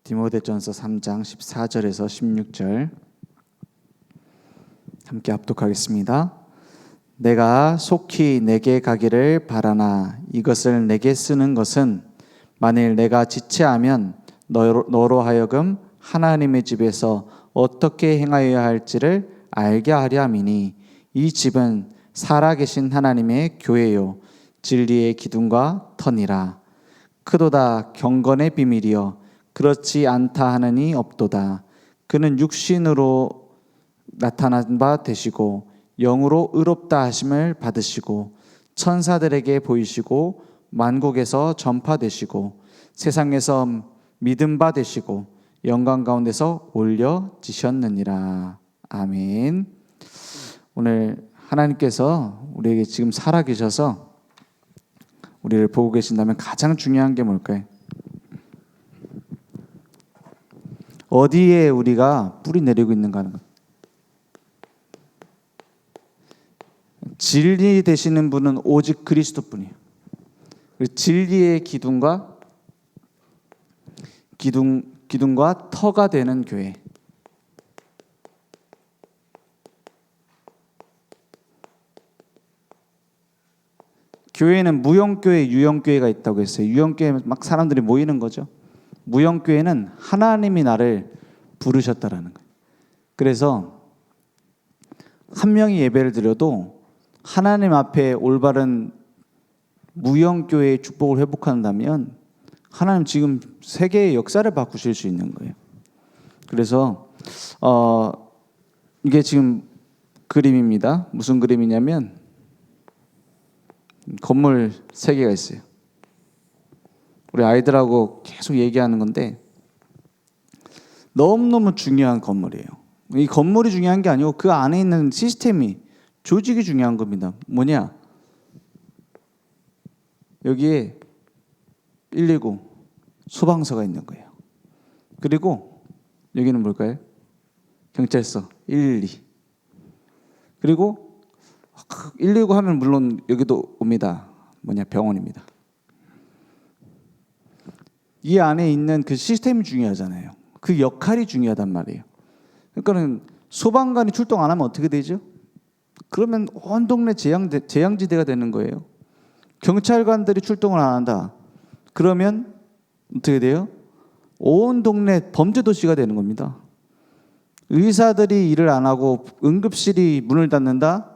디모데전서 3장 14절에서 16절 함께 합독하겠습니다. 내가 속히 내게 가기를 바라나 이것을 내게 쓰는 것은 만일 내가 지체하면 너로 하여금 하나님의 집에서 어떻게 행하여야 할지를 알게 하려 함이니 이 집은 살아계신 하나님의 교회요 진리의 기둥과 터니라. 크도다 경건의 비밀이여 그렇지 않다 하느니 없도다. 그는 육신으로 나타난 바 되시고 영으로 의롭다 하심을 받으시고 천사들에게 보이시고 만국에서 전파되시고 세상에서 믿음 바 되시고 영광 가운데서 올려지셨느니라. 아멘. 오늘 하나님께서 우리에게 지금 살아계셔서 우리를 보고 계신다면 가장 중요한 게 뭘까요? 어디에 우리가 뿌리 내리고 있는가 하는 것. 진리 되시는 분은 오직 그리스도뿐이에요. 진리의 기둥과 터가 되는 교회. 교회는 무형교회, 유형교회가 있다고 했어요. 유형교회 막 사람들이 모이는 거죠. 무형교회는 하나님이 나를 부르셨다라는 거예요. 그래서 한 명이 예배를 드려도 하나님 앞에 올바른 무형교회의 축복을 회복한다면 하나님 지금 세계의 역사를 바꾸실 수 있는 거예요. 그래서 이게 지금 그림입니다. 무슨 그림이냐면 건물 3개가 있어요. 우리 아이들하고 계속 얘기하는 건데 너무너무 중요한 건물이에요. 이 건물이 중요한 게 아니고 그 안에 있는 시스템이, 조직이 중요한 겁니다. 뭐냐? 여기에 119 소방서가 있는 거예요. 그리고 여기는 뭘까요? 경찰서 112. 그리고 119 하면 물론 여기도 옵니다. 뭐냐? 병원입니다. 이 안에 있는 그 시스템이 중요하잖아요. 그 역할이 중요하단 말이에요. 그러니까는 소방관이 출동 안 하면 어떻게 되죠? 그러면 온 동네 재앙지대가 되는 거예요. 경찰관들이 출동을 안 한다. 그러면 어떻게 돼요? 온 동네 범죄 도시가 되는 겁니다. 의사들이 일을 안 하고 응급실이 문을 닫는다.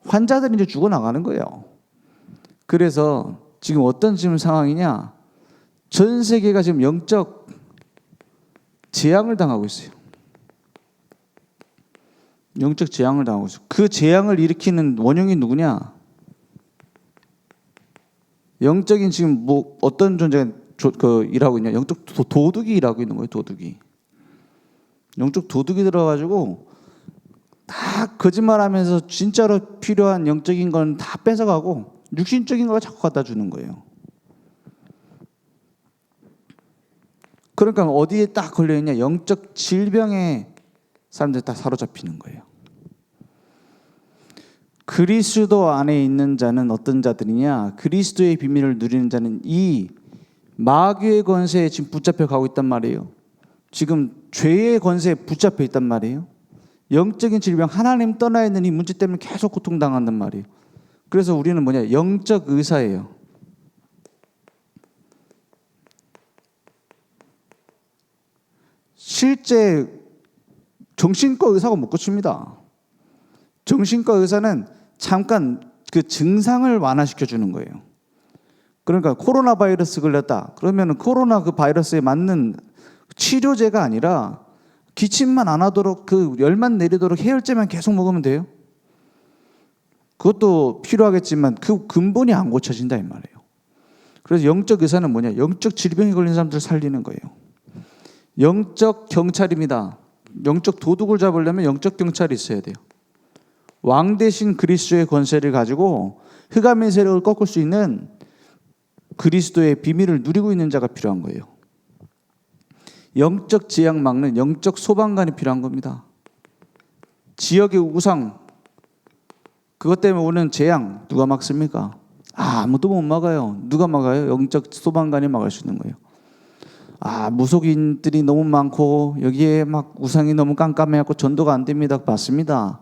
환자들이 이제 죽어나가는 거예요. 그래서 지금 어떤 지금 상황이냐? 전 세계가 지금 영적 재앙을 당하고 있어요. 영적 재앙을 당하고 있어요. 그 재앙을 일으키는 원흉이 누구냐? 영적인 지금 뭐 어떤 존재가 일하고 있냐? 영적 도둑이 일하고 있는 거예요. 도둑이. 영적 도둑이 들어가지고 다 거짓말하면서 진짜로 필요한 영적인 건 다 뺏어가고 육신적인 걸 자꾸 갖다 주는 거예요. 그러니까 어디에 딱 걸려있냐? 영적 질병에 사람들이 다 사로잡히는 거예요. 그리스도 안에 있는 자는 어떤 자들이냐? 그리스도의 비밀을 누리는 자는 이 마귀의 권세에 지금 붙잡혀 가고 있단 말이에요. 지금 죄의 권세에 붙잡혀 있단 말이에요. 영적인 질병, 하나님 떠나 있는 이 문제 때문에 계속 고통당한단 말이에요. 그래서 우리는 뭐냐? 영적 의사예요. 실제 정신과 의사가 못 고칩니다. 정신과 의사는 잠깐 그 증상을 완화시켜 주는 거예요. 그러니까 코로나 바이러스 걸렸다. 그러면 코로나 그 바이러스에 맞는 치료제가 아니라 기침만 안 하도록 그 열만 내리도록 해열제만 계속 먹으면 돼요. 그것도 필요하겠지만 그 근본이 안 고쳐진다 이 말이에요. 그래서 영적 의사는 뭐냐? 영적 질병에 걸린 사람들을 살리는 거예요. 영적 경찰입니다. 영적 도둑을 잡으려면 영적 경찰이 있어야 돼요. 왕 대신 그리스도의 권세를 가지고 흑암의 세력을 꺾을 수 있는 그리스도의 비밀을 누리고 있는 자가 필요한 거예요. 영적 재앙 막는 영적 소방관이 필요한 겁니다. 지역의 우상, 그것 때문에 오는 재앙 누가 막습니까? 아무도 못 막아요. 누가 막아요? 영적 소방관이 막을 수 있는 거예요. 무속인들이 너무 많고 여기에 막 우상이 너무 깜깜해갖고 전도가 안 됩니다. 맞습니다.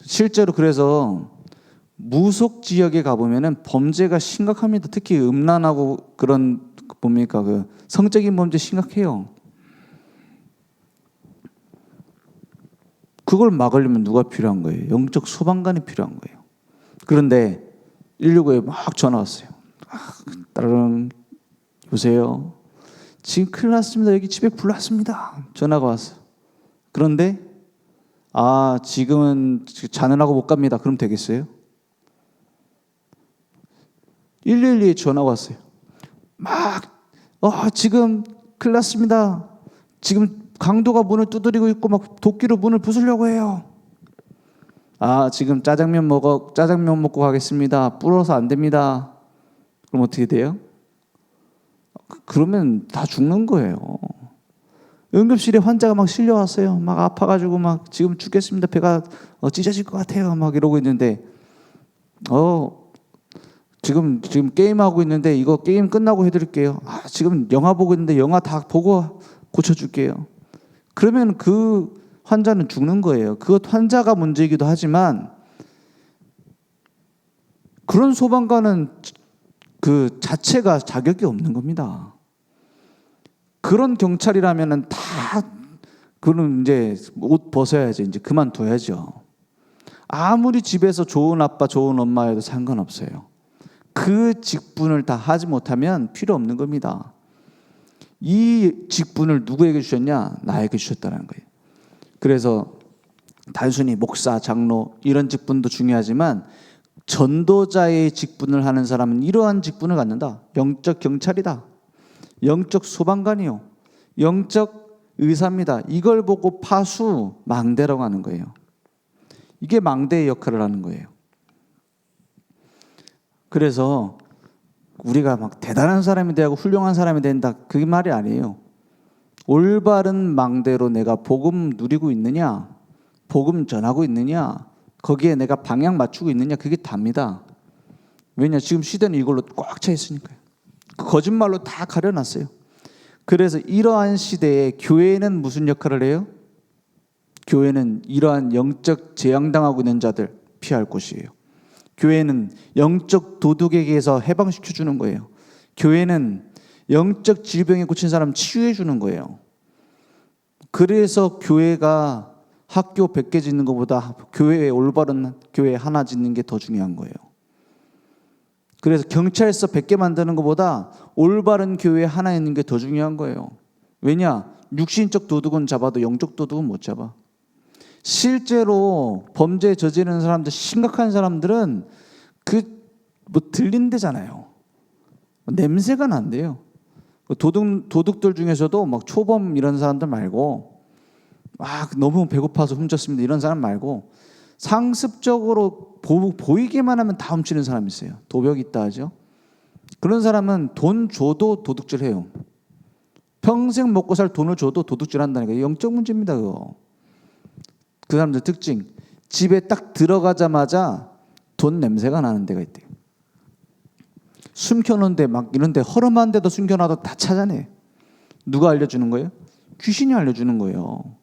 실제로 그래서 무속 지역에 가보면은 범죄가 심각합니다. 특히 음란하고 그런 뭡니까 그 성적인 범죄 심각해요. 그걸 막으려면 누가 필요한 거예요? 영적 소방관이 필요한 거예요. 그런데 119에 막 전화 왔어요. 따르릉 여보세요. 지금 큰일 났습니다. 여기 집에 불 났습니다. 전화가 왔어요. 그런데 지금은 자느라고 못 갑니다. 그럼 되겠어요? 112에 전화가 왔어요. 지금 큰일 났습니다. 지금 강도가 문을 두드리고 있고 막 도끼로 문을 부수려고 해요. 지금 짜장면 먹고 가겠습니다. 불어서 안 됩니다. 그럼 어떻게 돼요? 그러면 다 죽는 거예요. 응급실에 환자가 막 실려왔어요. 막 아파가지고 막 지금 죽겠습니다. 배가 찢어질 것 같아요. 막 이러고 있는데 지금 게임하고 있는데 이거 게임 끝나고 해드릴게요. 지금 영화 보고 있는데 영화 다 보고 고쳐줄게요. 그러면 그 환자는 죽는 거예요. 그 환자가 문제이기도 하지만 그런 소방관은 그 자체가 자격이 없는 겁니다. 그런 경찰이라면은 다 그는 이제 옷 벗어야지 이제 그만둬야죠. 아무리 집에서 좋은 아빠 좋은 엄마여도 상관없어요. 그 직분을 다 하지 못하면 필요 없는 겁니다. 이 직분을 누구에게 주셨냐? 나에게 주셨다는 거예요. 그래서 단순히 목사, 장로 이런 직분도 중요하지만 전도자의 직분을 하는 사람은 이러한 직분을 갖는다. 영적 경찰이다. 영적 소방관이요. 영적 의사입니다. 이걸 보고 파수, 망대라고 하는 거예요. 이게 망대의 역할을 하는 거예요. 그래서 우리가 막 대단한 사람이 되고 훌륭한 사람이 된다. 그게 말이 아니에요. 올바른 망대로 내가 복음 누리고 있느냐, 복음 전하고 있느냐, 거기에 내가 방향 맞추고 있느냐, 그게 답니다. 왜냐? 지금 시대는 이걸로 꽉 차 있으니까요. 거짓말로 다 가려놨어요. 그래서 이러한 시대에 교회는 무슨 역할을 해요? 교회는 이러한 영적 재앙당하고 있는 자들 피할 곳이에요. 교회는 영적 도둑에게서 해방시켜 주는 거예요. 교회는 영적 질병에 고친 사람 치유해 주는 거예요. 그래서 교회가 학교 100개 짓는 것보다 교회에 올바른 교회 하나 짓는 게 더 중요한 거예요. 그래서 경찰서 100개 만드는 것보다 올바른 교회 하나 있는 게 더 중요한 거예요. 왜냐? 육신적 도둑은 잡아도 영적 도둑은 못 잡아. 실제로 범죄 저지르는 사람들, 심각한 사람들은 들린대잖아요. 냄새가 난대요. 도둑들 중에서도 막 초범 이런 사람들 말고 너무 배고파서 훔쳤습니다 이런 사람 말고 상습적으로 보이기만 하면 다 훔치는 사람이 있어요. 도벽이 있다 하죠. 그런 사람은 돈 줘도 도둑질해요. 평생 먹고 살 돈을 줘도 도둑질한다니까. 영적 문제입니다. 그거. 그 사람들 특징, 집에 딱 들어가자마자 돈 냄새가 나는 데가 있대요. 숨겨놓은 데 막 이런 데 허름한 데도 숨겨놔도 다 찾아내. 누가 알려주는 거예요? 귀신이 알려주는 거예요.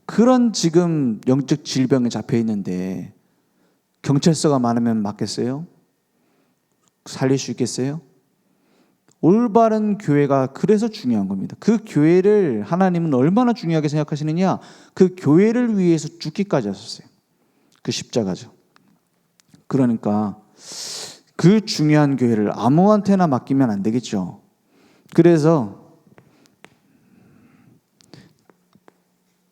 그런 지금 영적 질병에 잡혀 있는데 경찰서가 많으면 맞겠어요? 살릴 수 있겠어요? 올바른 교회가 그래서 중요한 겁니다. 그 교회를 하나님은 얼마나 중요하게 생각하시느냐? 그 교회를 위해서 죽기까지 하셨어요. 그 십자가죠. 그러니까 그 중요한 교회를 아무한테나 맡기면 안 되겠죠. 그래서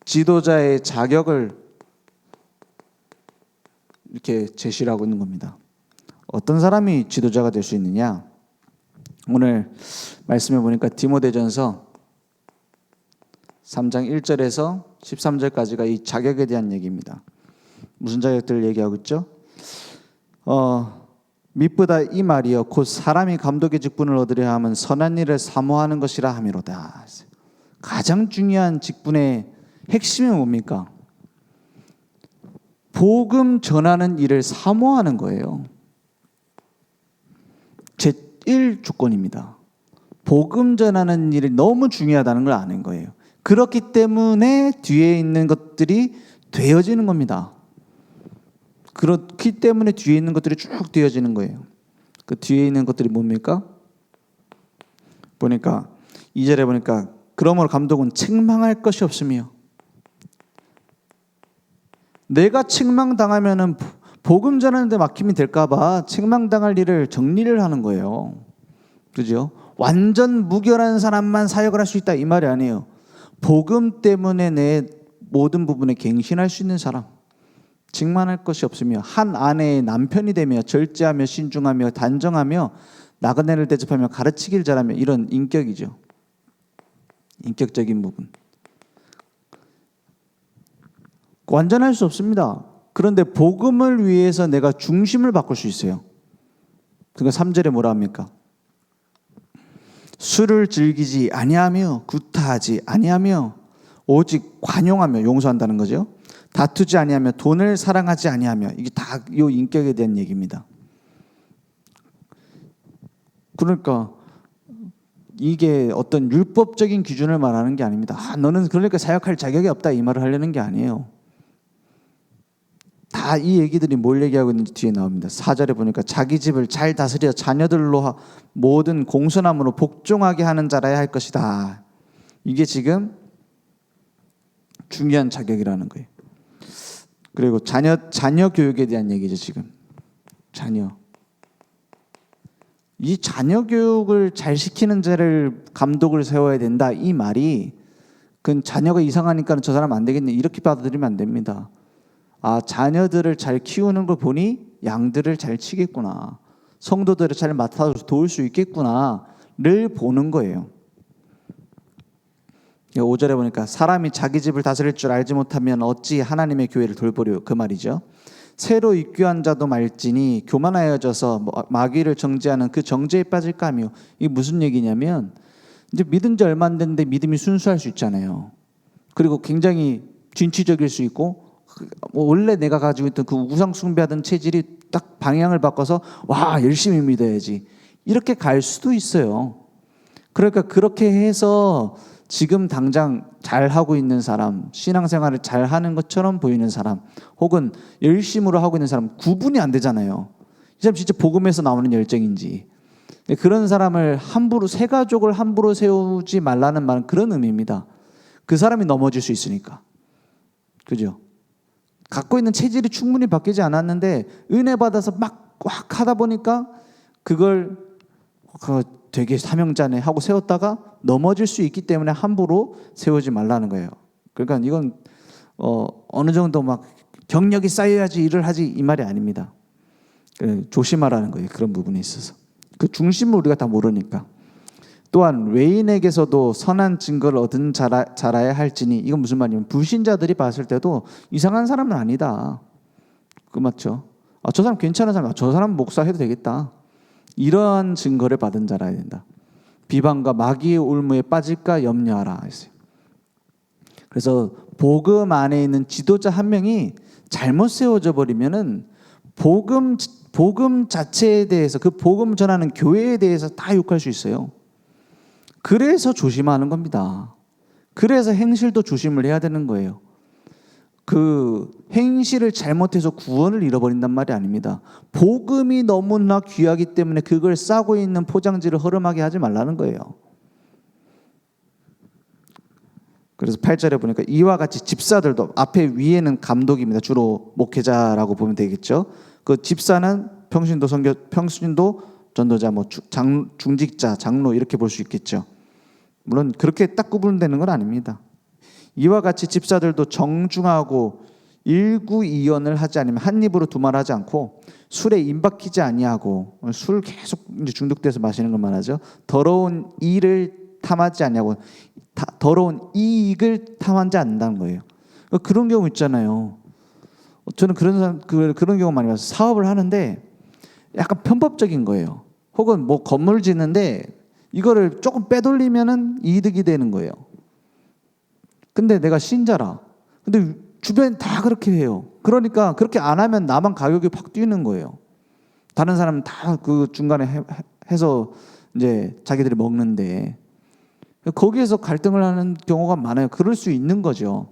지도자의 자격을 이렇게 제시를 하고 있는 겁니다. 어떤 사람이 지도자가 될 수 있느냐? 오늘 말씀해 보니까 디모데전서 3장 1절에서 13절까지가 이 자격에 대한 얘기입니다. 무슨 자격들을 얘기하고 있죠? 미쁘다 이 말이여 곧 사람이 감독의 직분을 얻으려 하면 선한 일을 사모하는 것이라 함이로다. 가장 중요한 직분의 핵심이 뭡니까? 복음 전하는 일을 사모하는 거예요. 제1 조건입니다. 복음 전하는 일이 너무 중요하다는 걸 아는 거예요. 그렇기 때문에 뒤에 있는 것들이 되어지는 겁니다. 그렇기 때문에 뒤에 있는 것들이 쭉 되어지는 거예요. 그 뒤에 있는 것들이 뭡니까? 보니까 2절에 보니까 그러므로 감독은 책망할 것이 없으며, 내가 책망당하면은 복음 전하는데 막힘이 될까봐 책망당할 일을 정리를 하는 거예요. 그죠? 완전 무결한 사람만 사역을 할 수 있다 이 말이 아니에요. 복음 때문에 내 모든 부분에 갱신할 수 있는 사람, 직만할 것이 없으며 한 아내의 남편이 되며 절제하며 신중하며 단정하며 나그네를 대접하며 가르치기를 잘하며, 이런 인격이죠. 인격적인 부분. 완전할 수 없습니다. 그런데 복음을 위해서 내가 중심을 바꿀 수 있어요. 그러니까 3절에 뭐라 합니까? 술을 즐기지 아니하며 구타하지 아니하며 오직 관용하며, 용서한다는 거죠. 다투지 아니하며 돈을 사랑하지 아니하며, 이게 다 이 인격에 대한 얘기입니다. 그러니까 이게 어떤 율법적인 기준을 말하는 게 아닙니다. 너는 그러니까 사역할 자격이 없다 이 말을 하려는 게 아니에요. 다 이 얘기들이 뭘 얘기하고 있는지 뒤에 나옵니다. 4절에 보니까 자기 집을 잘 다스려 자녀들로 모든 공손함으로 복종하게 하는 자라야 할 것이다. 이게 지금 중요한 자격이라는 거예요. 그리고 자녀 교육에 대한 얘기죠. 지금 이 자녀 교육을 잘 시키는 자를 감독을 세워야 된다 이 말이, 그건 자녀가 이상하니까 저 사람 안 되겠네 이렇게 받아들이면 안 됩니다. 자녀들을 잘 키우는 걸 보니 양들을 잘 치겠구나, 성도들을 잘 맡아서 도울 수 있겠구나를 보는 거예요. 5절에 보니까 사람이 자기 집을 다스릴 줄 알지 못하면 어찌 하나님의 교회를 돌보려, 그 말이죠. 새로 입교한 자도 말지니 교만하여져서 마귀를 정죄하는 그 정죄에 빠질까 하며, 이게 무슨 얘기냐면 이제 믿은 지 얼마 안 됐는데 믿음이 순수할 수 있잖아요. 그리고 굉장히 진취적일 수 있고, 원래 내가 가지고 있던 그 우상 숭배하던 체질이 딱 방향을 바꿔서 와 열심히 믿어야지 이렇게 갈 수도 있어요. 그러니까 그렇게 해서 지금 당장 잘하고 있는 사람, 신앙생활을 잘하는 것처럼 보이는 사람, 혹은 열심으로 하고 있는 사람 구분이 안 되잖아요. 이 사람 진짜 복음에서 나오는 열정인지. 그런 사람을 함부로, 새 가족을 함부로 세우지 말라는 말은 그런 의미입니다. 그 사람이 넘어질 수 있으니까. 그죠? 갖고 있는 체질이 충분히 바뀌지 않았는데 은혜 받아서 막 하다 보니까 그걸 되게 사명자네 하고 세웠다가 넘어질 수 있기 때문에 함부로 세우지 말라는 거예요. 그러니까 이건 어느 정도 막 경력이 쌓여야지 일을 하지 이 말이 아닙니다. 조심하라는 거예요. 그런 부분에 있어서. 그 중심을 우리가 다 모르니까. 또한 외인에게서도 선한 증거를 얻은 자라야 할지니, 이건 무슨 말이냐면 불신자들이 봤을 때도 이상한 사람은 아니다. 그 맞죠? 저 사람 괜찮은 사람, 저 사람 목사해도 되겠다. 이러한 증거를 받은 자라야 된다. 비방과 마귀의 올무에 빠질까 염려하라 했어요. 그래서 복음 안에 있는 지도자 한 명이 잘못 세워져 버리면은 복음 자체에 대해서, 그 복음 전하는 교회에 대해서 다 욕할 수 있어요. 그래서 조심하는 겁니다. 그래서 행실도 조심을 해야 되는 거예요. 그 행실을 잘못해서 구원을 잃어버린단 말이 아닙니다. 복음이 너무나 귀하기 때문에 그걸 싸고 있는 포장지를 허름하게 하지 말라는 거예요. 그래서 8절에 보니까 이와 같이 집사들도, 앞에 위에는 감독입니다. 주로 목회자라고 보면 되겠죠. 그 집사는 평신도, 전도자, 중직자, 장로 이렇게 볼 수 있겠죠. 물론 그렇게 딱 구분되는 건 아닙니다. 이와 같이 집사들도 정중하고 일구이연을 하지 않으면 한 입으로 두말하지 않고 술에 임박히지 아니하고, 술 계속 이제 중독돼서 마시는 것만 하죠. 더러운 일을 탐하지 아니하고, 더러운 이익을 탐하지 않는다는 거예요. 그런 경우 있잖아요. 저는 그런 경우 많이 봐서 사업을 하는데 약간 편법적인 거예요. 혹은 건물 짓는데 이거를 조금 빼돌리면은 이득이 되는 거예요. 근데 내가 신자라. 근데 주변 다 그렇게 해요. 그러니까 그렇게 안 하면 나만 가격이 확 뛰는 거예요. 다른 사람은 다 그 중간에 해서 이제 자기들이 먹는데 거기에서 갈등을 하는 경우가 많아요. 그럴 수 있는 거죠.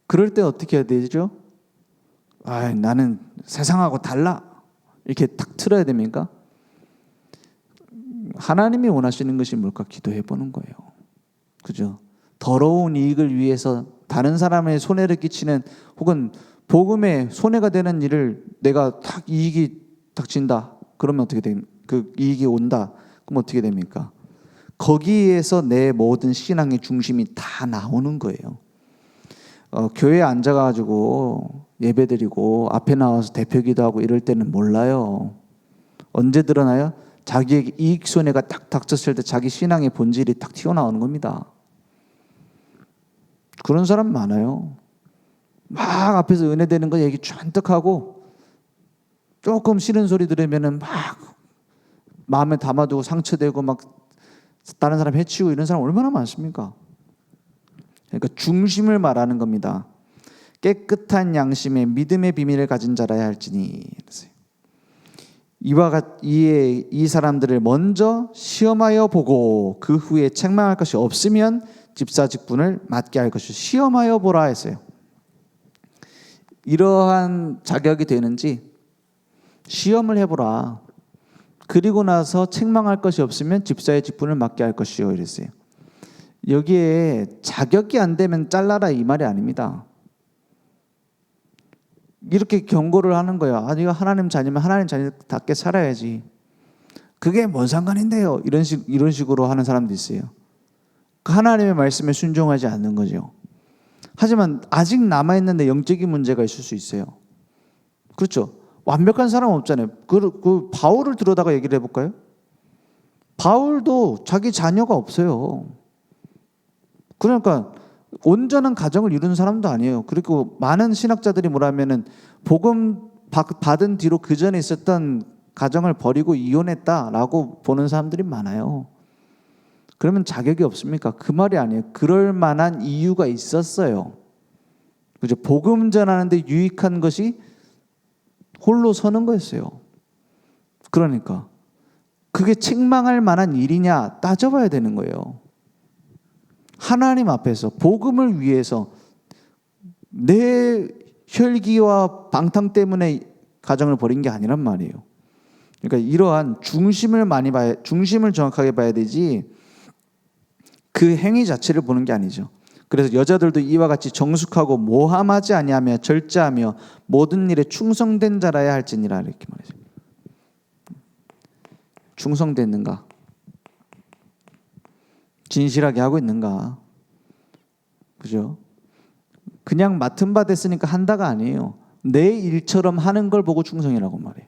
그럴 때 어떻게 해야 되죠? 나는 세상하고 달라. 이렇게 탁 틀어야 됩니까? 하나님이 원하시는 것이 뭘까 기도해 보는 거예요. 그죠? 더러운 이익을 위해서 다른 사람의 손해를 끼치는 혹은 복음에 손해가 되는 일을 내가 탁 이익이 닥친다. 그러면 어떻게 됩니까? 그 이익이 온다. 그럼 어떻게 됩니까? 거기에서 내 모든 신앙의 중심이 다 나오는 거예요. 교회에 앉아가지고 예배드리고 앞에 나와서 대표 기도하고 이럴 때는 몰라요. 언제 드러나요? 자기에게 이익 손해가 딱 닥쳤을 때 자기 신앙의 본질이 딱 튀어나오는 겁니다. 그런 사람 많아요. 막 앞에서 은혜 되는 거 얘기 잔뜩 하고 조금 싫은 소리 들으면은 막 마음에 담아두고 상처되고 막 다른 사람 해치고 이런 사람 얼마나 많습니까? 그러니까 중심을 말하는 겁니다. 깨끗한 양심에 믿음의 비밀을 가진 자라야 할지니. 이에 이 사람들을 먼저 시험하여 보고 그 후에 책망할 것이 없으면 집사 직분을 맡게 할 것이 시험하여 보라 했어요. 이러한 자격이 되는지 시험을 해보라. 그리고 나서 책망할 것이 없으면 집사의 직분을 맡게 할 것이요 이랬어요. 여기에 자격이 안 되면 잘라라 이 말이 아닙니다. 이렇게 경고를 하는 거야. 네가 하나님 자녀면 하나님 자녀답게 살아야지. 그게 뭔 상관인데요? 이런 식으로 하는 사람도 있어요. 하나님의 말씀에 순종하지 않는 거죠. 하지만 아직 남아있는데 영적인 문제가 있을 수 있어요. 그렇죠? 완벽한 사람은 없잖아요. 그 바울을 들어다가 얘기를 해볼까요? 바울도 자기 자녀가 없어요. 그러니까 온전한 가정을 이루는 사람도 아니에요. 그리고 많은 신학자들이 뭐라면은 복음 받은 뒤로 그 전에 있었던 가정을 버리고 이혼했다라고 보는 사람들이 많아요. 그러면 자격이 없습니까? 그 말이 아니에요. 그럴 만한 이유가 있었어요. 그죠? 복음 전하는데 유익한 것이 홀로 서는 거였어요. 그러니까 그게 책망할 만한 일이냐 따져봐야 되는 거예요. 하나님 앞에서 복음을 위해서 내 혈기와 방탕 때문에 가정을 버린 게 아니란 말이에요. 그러니까 이러한 중심을 정확하게 봐야 되지 그 행위 자체를 보는 게 아니죠. 그래서 여자들도 이와 같이 정숙하고 모함하지 아니하며 절제하며 모든 일에 충성된 자라야 할지니라 이렇게 말이죠. 충성됐는가? 진실하게 하고 있는가? 그죠? 그냥 맡은 바 됐으니까 한다가 아니에요. 내 일처럼 하는 걸 보고 충성이라고 말해요.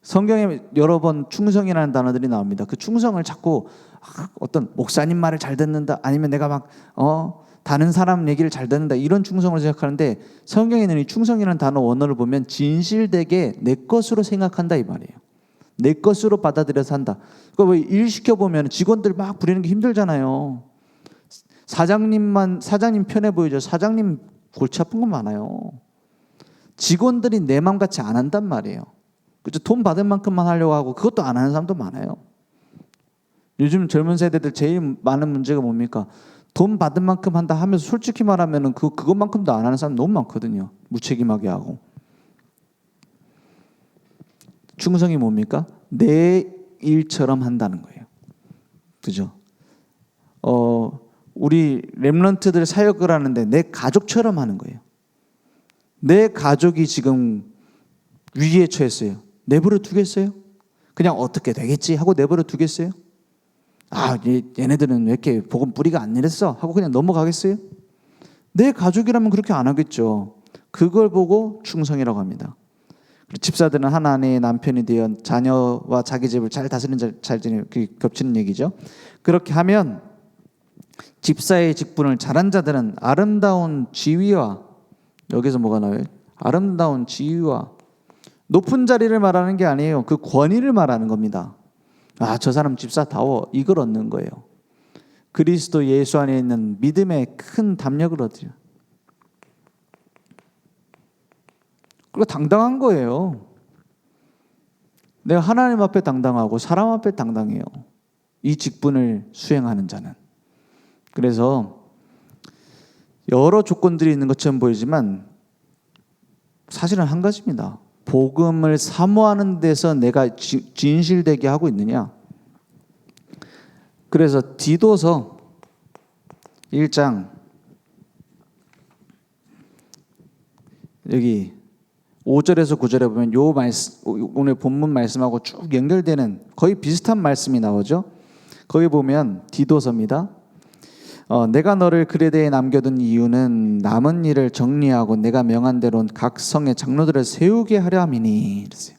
성경에 여러 번 충성이라는 단어들이 나옵니다. 그 충성을 자꾸 어떤 목사님 말을 잘 듣는다 아니면 내가 막 다른 사람 얘기를 잘 듣는다 이런 충성을 생각하는데 성경에는 이 충성이라는 단어 원어를 보면 진실되게 내 것으로 생각한다 이 말이에요. 내 것으로 받아들여서 한다. 그거 일 시켜보면 직원들 막 부리는 게 힘들잖아요. 사장님 편해 보이죠. 사장님 골치 아픈 거 많아요. 직원들이 내 마음 같이 안 한단 말이에요. 그죠? 돈 받은 만큼만 하려고 하고 그것도 안 하는 사람도 많아요. 요즘 젊은 세대들 제일 많은 문제가 뭡니까? 돈 받은 만큼 한다 하면서 솔직히 말하면 그것만큼도 안 하는 사람 너무 많거든요. 무책임하게 하고. 충성이 뭡니까? 내 일처럼 한다는 거예요. 그죠? 우리 렘넌트들 사역을 하는데 내 가족처럼 하는 거예요. 내 가족이 지금 위기에 처했어요. 내버려 두겠어요? 그냥 어떻게 되겠지 하고 내버려 두겠어요? 얘네들은 왜 이렇게 복음 뿌리가 안 내렸어? 하고 그냥 넘어가겠어요? 내 가족이라면 그렇게 안 하겠죠. 그걸 보고 충성이라고 합니다. 집사들은 하나 아내의 남편이 되어 자녀와 자기 집을 잘 다스리는 겹치는 얘기죠. 그렇게 하면 집사의 직분을 잘한 자들은 아름다운 지위와 여기서 뭐가 나와요? 아름다운 지위와 높은 자리를 말하는 게 아니에요. 그 권위를 말하는 겁니다. 저 사람 집사다워 이걸 얻는 거예요. 그리스도 예수 안에 있는 믿음의 큰 담력을 얻어요. 그리고 당당한 거예요. 내가 하나님 앞에 당당하고 사람 앞에 당당해요. 이 직분을 수행하는 자는. 그래서 여러 조건들이 있는 것처럼 보이지만 사실은 한 가지입니다. 복음을 사모하는 데서 내가 진실되게 하고 있느냐. 그래서 디도서 1장 여기 5절에서 9절에 보면 요 말씀, 오늘 본문 말씀하고 쭉 연결되는 거의 비슷한 말씀이 나오죠. 거기 보면 디도서입니다. 내가 너를 그레데에 남겨둔 이유는 남은 일을 정리하고 내가 명한 대로 각 성의 장로들을 세우게 하려 함이니 이랬어요.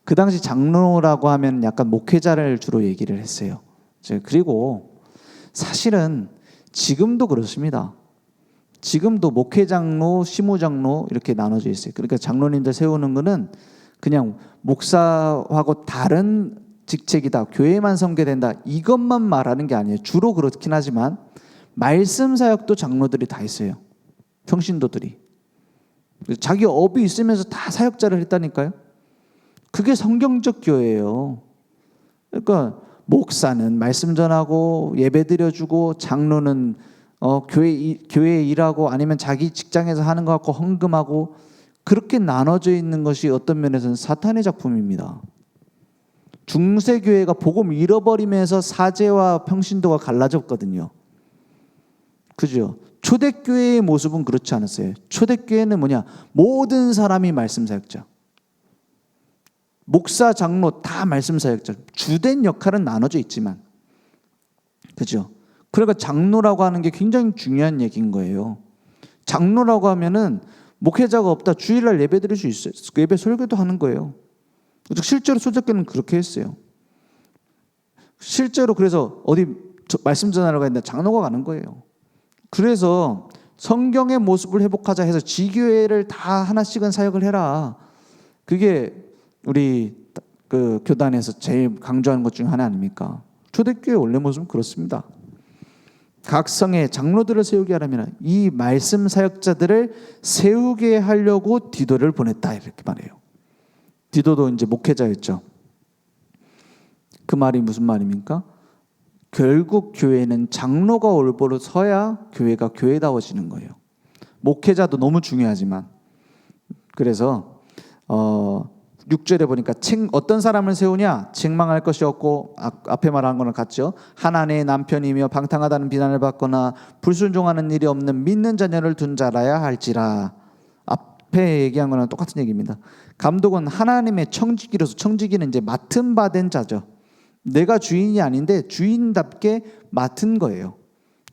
그 당시 장로라고 하면 약간 목회자를 주로 얘기를 했어요. 그리고 사실은 지금도 그렇습니다. 지금도 목회장로, 시무장로 이렇게 나눠져 있어요. 그러니까 장로님들 세우는 거는 그냥 목사하고 다른 직책이다, 교회만 섬겨된다 이것만 말하는 게 아니에요. 주로 그렇긴 하지만 말씀 사역도 장로들이 다 있어요. 평신도들이 자기 업이 있으면서 다 사역자를 했다니까요. 그게 성경적 교회예요. 그러니까 목사는 말씀 전하고 예배 드려주고 장로는 교회 일하고 아니면 자기 직장에서 하는 것 같고 헌금하고 그렇게 나눠져 있는 것이 어떤 면에서는 사탄의 작품입니다. 중세교회가 복음 잃어버리면서 사제와 평신도가 갈라졌거든요. 그죠? 초대교회의 모습은 그렇지 않았어요. 초대교회는 뭐냐? 모든 사람이 말씀 사역자. 목사, 장로 다 말씀 사역자. 주된 역할은 나눠져 있지만. 그죠? 그러니까 장로라고 하는 게 굉장히 중요한 얘기인 거예요. 장로라고 하면은 목회자가 없다. 주일날 예배 드릴 수 있어요. 예배 설교도 하는 거예요. 실제로 초대교회는 그렇게 했어요. 실제로 그래서 어디 말씀 전하러 가는데 장로가 가는 거예요. 그래서 성경의 모습을 회복하자 해서 지교회를 다 하나씩은 사역을 해라. 그게 우리 그 교단에서 제일 강조하는 것 중에 하나 아닙니까? 초대교회 원래 모습은 그렇습니다. 각 성의 장로들을 세우게 하려면 이 말씀 사역자들을 세우게 하려고 디도를 보냈다 이렇게 말해요. 디도도 이제 목회자였죠. 그 말이 무슨 말입니까? 결국 교회는 장로가 올바로 서야 교회가 교회다워지는 거예요. 목회자도 너무 중요하지만 그래서 6절에 보니까 어떤 사람을 세우냐? 책망할 것이 없고 앞에 말한 거랑 같죠. 하나님의 남편이며 방탕하다는 비난을 받거나 불순종하는 일이 없는 믿는 자녀를 둔 자라야 할지라. 앞에 얘기한 거랑 똑같은 얘기입니다. 감독은 하나님의 청지기로서, 청지기는 이제 맡은 바 된 자죠. 내가 주인이 아닌데 주인답게 맡은 거예요.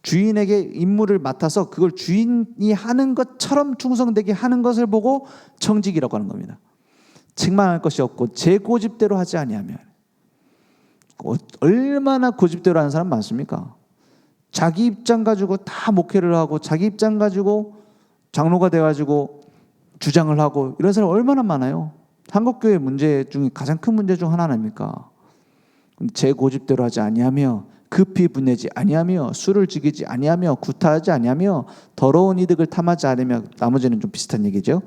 주인에게 임무를 맡아서 그걸 주인이 하는 것처럼 충성되게 하는 것을 보고 청지기라고 하는 겁니다. 책망할 것이 없고 제 고집대로 하지 아니하면. 얼마나 고집대로 하는 사람 많습니까? 자기 입장 가지고 다 목회를 하고 자기 입장 가지고 장로가 돼가지고 주장을 하고 이런 사람 얼마나 많아요. 한국교회 문제 중에 가장 큰 문제 중 하나 아닙니까? 제 고집대로 하지 아니하며 급히 분내지 아니하며 술을 즐기지 아니하며 구타하지 아니하며 더러운 이득을 탐하지 않으며. 나머지는 좀 비슷한 얘기죠.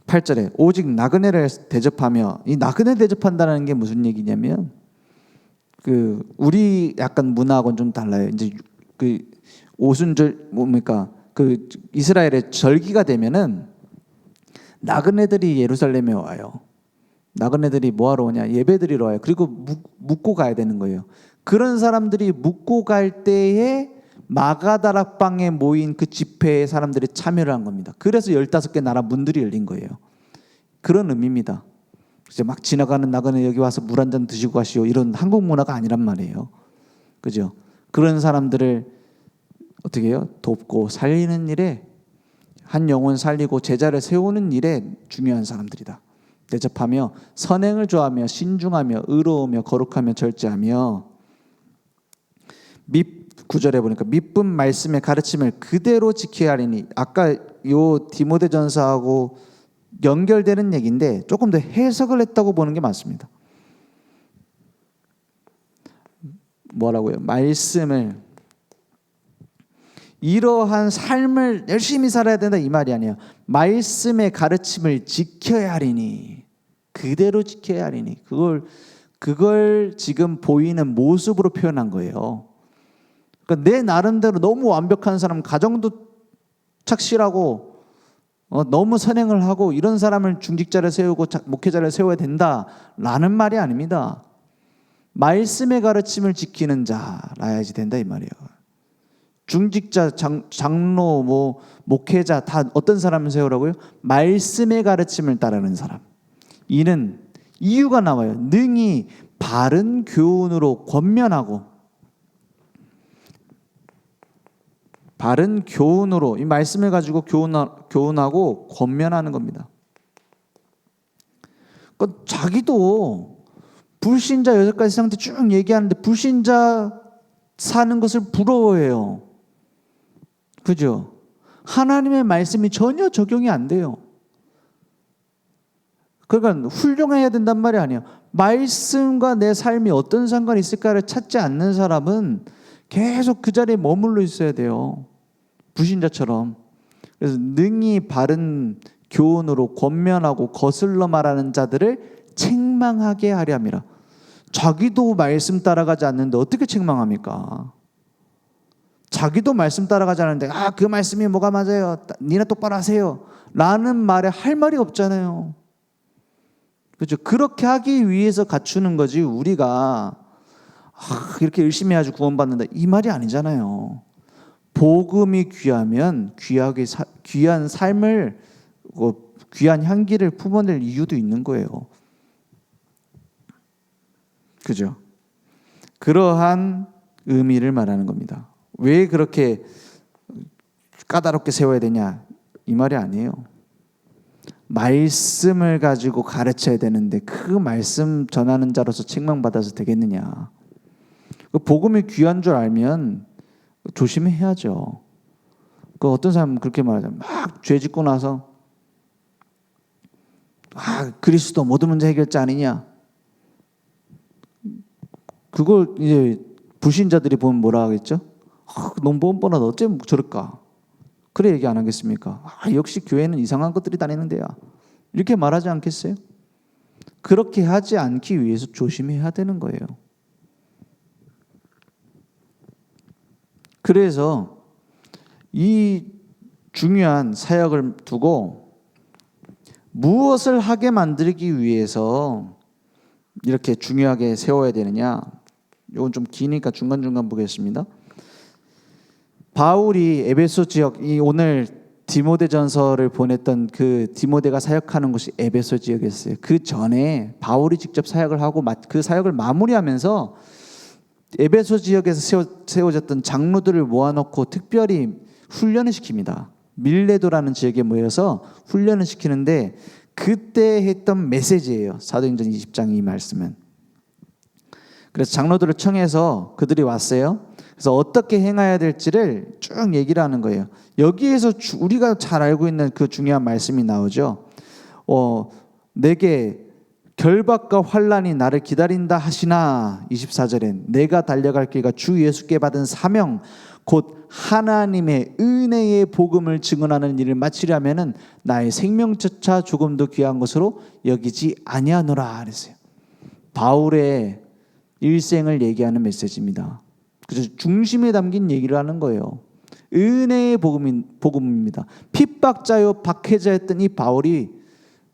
8절에 오직 나그네를 대접하며, 이 나그네 대접한다는 게 무슨 얘기냐면 그 우리 약간 문화하고는 좀 달라요. 이제 그 오순절 뭡니까? 그 이스라엘의 절기가 되면은 나그네들이 예루살렘에 와요. 나그네들이 뭐하러 오냐? 예배드리러 와요. 그리고 묵고 가야 되는 거예요. 그런 사람들이 묵고 갈 때에 마가다락방에 모인 그 집회에 사람들이 참여를 한 겁니다. 그래서 15개 나라 문들이 열린 거예요. 그런 의미입니다. 이제 막 지나가는 나그네 여기 와서 물 한 잔 드시고 가시오, 이런 한국 문화가 아니란 말이에요. 그죠? 그런 사람들을 어떻게 해요? 돕고 살리는 일에, 한 영혼 살리고 제자를 세우는 일에 중요한 사람들이다. 대접하며 선행을 좋아하며 신중하며 의로우며 거룩하며 절제하며 9절에 보니까 믿음 말씀의 가르침을 그대로 지켜야 하리니. 아까 요 디모데전서하고 연결되는 얘기인데 조금 더 해석을 했다고 보는 게 맞습니다. 뭐라고요? 말씀을, 이러한 삶을 열심히 살아야 된다 이 말이 아니에요. 말씀의 가르침을 지켜야 하리니. 그대로 지켜야 하리니. 그걸 지금 보이는 모습으로 표현한 거예요. 그러니까 내 나름대로 너무 완벽한 사람, 가정도 착실하고 너무 선행을 하고 이런 사람을 중직자를 세우고 목회자를 세워야 된다라는 말이 아닙니다. 말씀의 가르침을 지키는 자라야지 된다 이 말이에요. 중직자, 장로, 목회자 다 어떤 사람을 세우라고요? 말씀의 가르침을 따르는 사람. 이는 이유가 나와요. 능히 바른 교훈으로 권면하고, 바른 교훈으로 이 말씀을 가지고 교훈하고 권면하는 겁니다. 그러니까 자기도 불신자 6가지 상태 쭉 얘기하는데 불신자 사는 것을 부러워해요. 그죠? 하나님의 말씀이 전혀 적용이 안 돼요. 그러니까 훌륭해야 된단 말이 아니에요. 말씀과 내 삶이 어떤 상관이 있을까를 찾지 않는 사람은 계속 그 자리에 머물러 있어야 돼요. 불신자처럼. 그래서 능히 바른 교훈으로 권면하고 거슬러 말하는 자들을 책망하게 하려 함이라. 자기도 말씀 따라가지 않는데 어떻게 책망합니까? 자기도 말씀 따라가지 않는데 그 말씀이 뭐가 맞아요? 니네 똑바로 하세요 라는 말에 할 말이 없잖아요. 그렇죠? 그렇게 하기 위해서 갖추는 거지 우리가 이렇게 열심히 해야지 구원받는다 이 말이 아니잖아요. 복음이 귀하면 귀한 삶을 귀한 향기를 품어낼 이유도 있는 거예요. 그죠? 그러한 의미를 말하는 겁니다. 왜 그렇게 까다롭게 세워야 되냐 이 말이 아니에요. 말씀을 가지고 가르쳐야 되는데 그 말씀 전하는 자로서 책망받아서 되겠느냐. 복음이 귀한 줄 알면 조심해야죠. 어떤 사람은 그렇게 말하잖아요. 막 죄 짓고 나서 그리스도 모든 문제 해결자 아니냐. 그걸 이제 불신자들이 보면 뭐라 하겠죠? 너무 뻔뻔하다. 어쩜 저럴까? 그래 얘기 안 하겠습니까? 역시 교회는 이상한 것들이 다니는데요. 이렇게 말하지 않겠어요? 그렇게 하지 않기 위해서 조심해야 되는 거예요. 그래서 이 중요한 사역을 두고 무엇을 하게 만들기 위해서 이렇게 중요하게 세워야 되느냐? 이건 좀 기니까 중간중간 보겠습니다. 바울이 에베소 지역, 오늘 디모데전서를 보냈던 그 디모데가 사역하는 곳이 에베소 지역이었어요. 그 전에 바울이 직접 사역을 하고 그 사역을 마무리하면서 에베소 지역에서 세워졌던 장로들을 모아놓고 특별히 훈련을 시킵니다. 밀레도라는 지역에 모여서 훈련을 시키는데 그때 했던 메시지예요. 사도행전 20장 이 말씀은. 그래서 장로들을 청해서 그들이 왔어요. 그래서 어떻게 행해야 될지를 쭉 얘기를 하는 거예요. 여기에서 우리가 잘 알고 있는 그 중요한 말씀이 나오죠. 내게 결박과 환난이 나를 기다린다 하시나 24절엔 내가 달려갈 길과 주 예수께 받은 사명 곧 하나님의 은혜의 복음을 증언하는 일을 마치려면은 나의 생명조차 조금도 귀한 것으로 여기지 아니하노라 그랬어요. 바울의 일생을 얘기하는 메시지입니다. 그래서 중심에 담긴 얘기를 하는 거예요. 은혜의 복음입니다. 핍박자요 박해자였던 이 바울이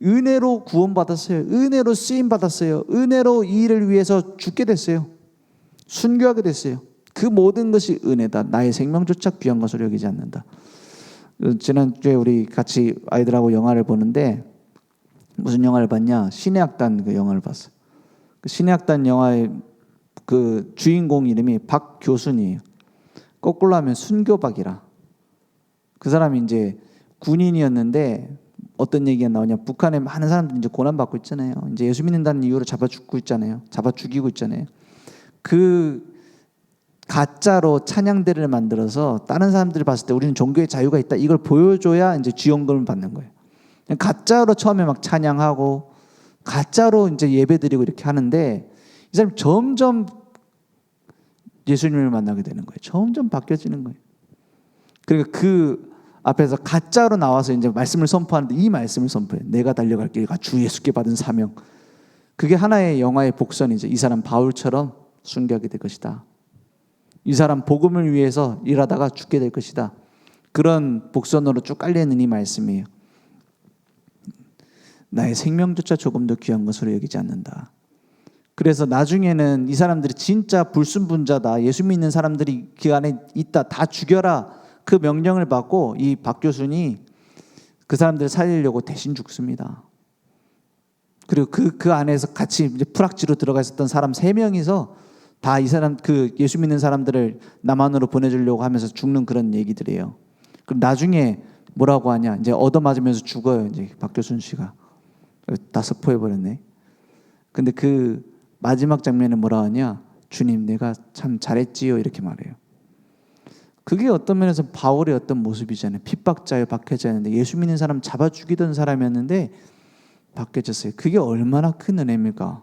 은혜로 구원받았어요. 은혜로 쓰임받았어요. 은혜로 이 일을 위해서 죽게 됐어요. 순교하게 됐어요. 그 모든 것이 은혜다. 나의 생명조차 귀한 것으로 여기지 않는다. 지난주에 우리 같이 아이들하고 영화를 보는데 무슨 영화를 봤냐? 신의 악단 그 영화를 봤어요. 그 신의 악단 영화의 그 주인공 이름이 박교순이에요. 거꾸로 하면 순교박이라. 그 사람이 이제 군인이었는데 어떤 얘기가 나오냐? 북한에 많은 사람들이 이제 고난받고 있잖아요. 이제 예수 믿는다는 이유로 잡아 죽고 있잖아요. 잡아 죽이고 있잖아요. 그 가짜로 찬양대를 만들어서 다른 사람들이 봤을 때 우리는 종교의 자유가 있다. 이걸 보여줘야 이제 지원금을 받는 거예요. 가짜로 처음에 막 찬양하고 가짜로 이제 예배드리고 이렇게 하는데 이 사람이 점점 예수님을 만나게 되는 거예요. 점점 바뀌어지는 거예요. 그러니까 그 앞에서 가짜로 나와서 이제 말씀을 선포하는데 이 말씀을 선포해요. 내가 달려갈 길과 주 예수께 받은 사명. 그게 하나의 영화의 복선이죠. 이 사람 바울처럼 순교하게 될 것이다. 이 사람 복음을 위해서 일하다가 죽게 될 것이다. 그런 복선으로 쭉 깔려있는 이 말씀이에요. 나의 생명조차 조금 더 귀한 것으로 여기지 않는다. 그래서 나중에는 이 사람들이 진짜 불순분자다, 예수 믿는 사람들이 그 안에 있다, 다 죽여라, 그 명령을 받고 이 박 교수니 그 사람들을 살리려고 대신 죽습니다. 그리고 그 안에서 같이 이제 프락지로 들어가 있었던 사람 3명이서 다 이 사람, 그 예수 믿는 사람들을 남한으로 보내주려고 하면서 죽는 그런 얘기들이에요. 그럼 나중에 뭐라고 하냐, 이제 얻어맞으면서 죽어요. 이제 박교순 씨가 다 스포해버렸네. 근데 그 마지막 장면에 뭐라 하냐, 주님 내가 참 잘했지요, 이렇게 말해요. 그게 어떤 면에서 바울의 어떤 모습이잖아요. 핍박자여 박해자였는데 예수 믿는 사람 잡아 죽이던 사람이었는데 바뀌어졌어요. 그게 얼마나 큰 은혜입니까?